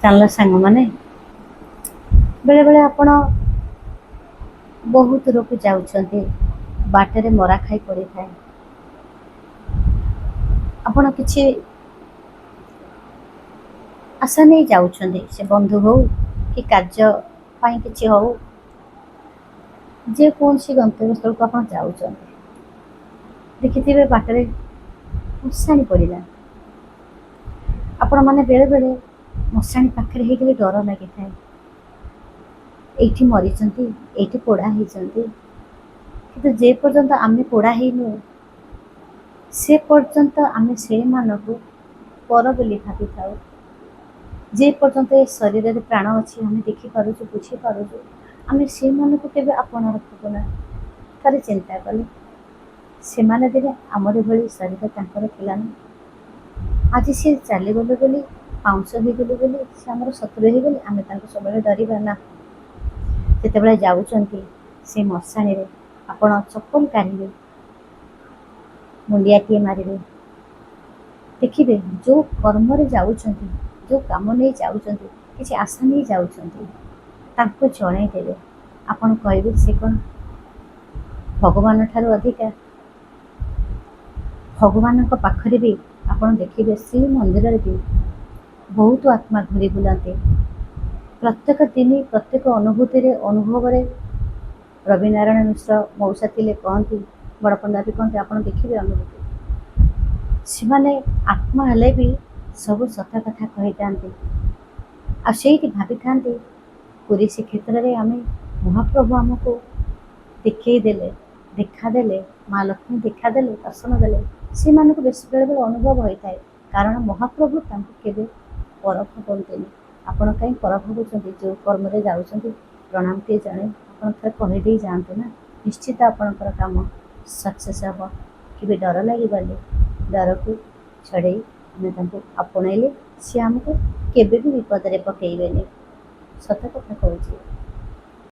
ଜାଣିଲ ସାଙ୍ଗମାନେ, ବେଳେବେଳେ ଆପଣ ବହୁତ ଦୂରକୁ ଯାଉଛନ୍ତି, ବାଟରେ ମରା ଖାଇ ପଡ଼ିଥାଏ। ଆପଣ କିଛି ଆଶା ନେଇ ଯାଉଛନ୍ତି, ସେ ବନ୍ଧୁ ହଉ କି କାର୍ଯ୍ୟ ପାଇଁ କିଛି ହଉ, ଯେକୌଣସି ଗନ୍ତବ୍ୟସ୍ଥଳକୁ ଆପଣ ଯାଉଛନ୍ତି, ଦେଖିଥିବେ ବାଟରେ ମଶାଣି ପଡ଼ିଲା। ଆପଣମାନେ ବେଳେବେଳେ ମଶାଣି ପାଖରେ ହେଇଗଲେ ଡର ଲାଗିଥାଏ। ଏଇଠି ମରିଛନ୍ତି, ଏଇଠି ପୋଡ଼ା ହେଇଛନ୍ତି, କିନ୍ତୁ ଯେ ପର୍ଯ୍ୟନ୍ତ ଆମେ ପୋଡ଼ା ହେଇନୁ ସେ ପର୍ଯ୍ୟନ୍ତ ଆମେ ସେଇମାନଙ୍କୁ ପର ବୋଲି ଭାବିଥାଉ। ଯେ ପର୍ଯ୍ୟନ୍ତ ଏ ଶରୀରରେ ପ୍ରାଣ ଅଛି, ଆମେ ଦେଖିପାରୁଛୁ, ବୁଝିପାରୁଛୁ, ଆମେ ସେଇମାନଙ୍କୁ କେବେ ଆପଣାର ଭାବୁନା। ଥରେ ଚିନ୍ତା କଲେ, ସେମାନେ ଦିନେ ଆମରି ଭଳି ଶରୀର ତାଙ୍କର ଥିଲା ନା? ଆଜି ସେ ଚାଲିଗଲେ ବୋଲି, ପାଉଁଶ ହେଇଗଲେ ବୋଲି ସେ ଆମର ଶତ୍ରୁ ହେଇଗଲେ, ଆମେ ତାଙ୍କୁ ସବୁବେଳେ ଡରିବା ନା? ଯେତେବେଳେ ଯାଉଛନ୍ତି ସେ ମଶାଣିରେ, ଆପଣ ଚପଲ କାଢ଼ିବେ, ମୁଣ୍ଡିଆଟିଏ ମାରିବେ, ଦେଖିବେ ଯେଉଁ କର୍ମରେ ଯାଉଛନ୍ତି, ଯେଉଁ କାମ ନେଇ ଯାଉଛନ୍ତି, କିଛି ଆଶା ନେଇ ଯାଉଛନ୍ତି, ତାଙ୍କୁ ଜଣେଇଦେବେ। ଆପଣ କହିବେ ସେ କ'ଣ ଭଗବାନ ଠାରୁ ଅଧିକା? ଭଗବାନଙ୍କ ପାଖରେ ବି ଆପଣ ଦେଖିବେ ଶ୍ରୀମନ୍ଦିରରେ ବି ବହୁତ ଆତ୍ମା ଘୁରି ବୁଲନ୍ତି। ପ୍ରତ୍ୟେକ ଦିନ ପ୍ରତ୍ୟେକ ଅନୁଭବରେ ରବିନାରାୟଣ ମିଶ୍ର ମଉସା ଥିଲେ କହନ୍ତି, ବଡ଼ ପଣ୍ଡା ବି କହନ୍ତି, ଆପଣ ଦେଖିବେ ଅନୁଭୂତି। ସେମାନେ ଆତ୍ମା ହେଲେ ବି ସବୁ ସତ କଥା କହିଥାନ୍ତି। ଆଉ ସେଇଠି ଭାବିଥାନ୍ତି, ପୁରୀ ଶ୍ରୀକ୍ଷେତ୍ରରେ ଆମେ ମହାପ୍ରଭୁ ଆମକୁ ଦେଖାଦେଲେ, ମା ଲକ୍ଷ୍ମୀ ଦେଖାଦେଲେ, ଦର୍ଶନ ଦେଲେ, ସେମାନଙ୍କୁ ବେଶୀ ବେଳେବେଳେ ଅନୁଭବ ହୋଇଥାଏ। କାରଣ ମହାପ୍ରଭୁ ତାଙ୍କୁ କେବେ ପର ଭାବନ୍ତିନି। ଆପଣ କାହିଁ ପର ଭାବୁଛନ୍ତି? ଯେଉଁ କର୍ମରେ ଯାଉଛନ୍ତି ପ୍ରଣାମଟିଏ ଜଣେଇ ଆପଣ ଥରେ କହିଦେଇ ଯାଆନ୍ତୁ ନା, ନିଶ୍ଚିତ ଆପଣଙ୍କର କାମ ସକ୍ସେସ୍ ହେବ। କେବେ ଡର ଲାଗିବନି। ଡରକୁ ଛଡ଼େଇ ଆମେ ତାଙ୍କୁ ଆପଣେଇଲେ ସେ ଆମକୁ କେବେ ବି ବିପଦରେ ପକାଇବେନି। ସତ କଥା କହୁଛି।